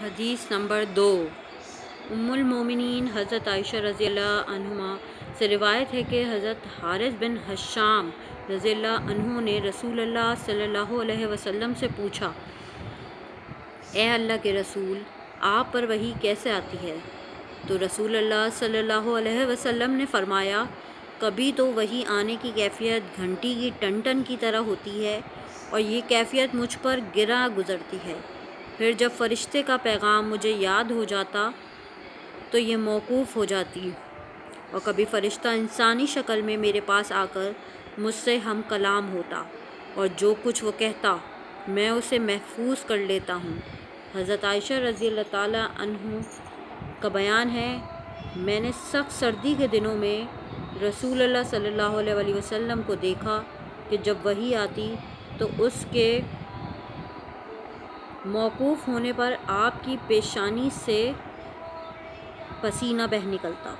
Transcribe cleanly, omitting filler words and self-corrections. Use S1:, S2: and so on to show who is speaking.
S1: حدیث نمبر 2۔ ام المومنین حضرت عائشہ رضی اللہ عنہما سے روایت ہے کہ حضرت حارث بن حشام رضی اللہ عنہ نے رسول اللہ صلی اللہ علیہ وسلم سے پوچھا، اے اللہ کے رسول، آپ پر وحی کیسے آتی ہے؟ تو رسول اللہ صلی اللہ علیہ وسلم نے فرمایا، کبھی تو وحی آنے کی کیفیت گھنٹی کی ٹن ٹن کی طرح ہوتی ہے اور یہ کیفیت مجھ پر گراں گزرتی ہے، پھر جب فرشتے کا پیغام مجھے یاد ہو جاتا تو یہ موقوف ہو جاتی، اور کبھی فرشتہ انسانی شکل میں میرے پاس آ کر مجھ سے ہم کلام ہوتا اور جو کچھ وہ کہتا میں اسے محفوظ کر لیتا ہوں۔ حضرت عائشہ رضی اللہ تعالیٰ عنہ کا بیان ہے، میں نے سخت سردی کے دنوں میں رسول اللہ صلی اللہ علیہ وسلم کو دیکھا کہ جب وحی آتی تو اس کے موقوف ہونے پر آپ کی پیشانی سے پسینہ بہہ نکلتا۔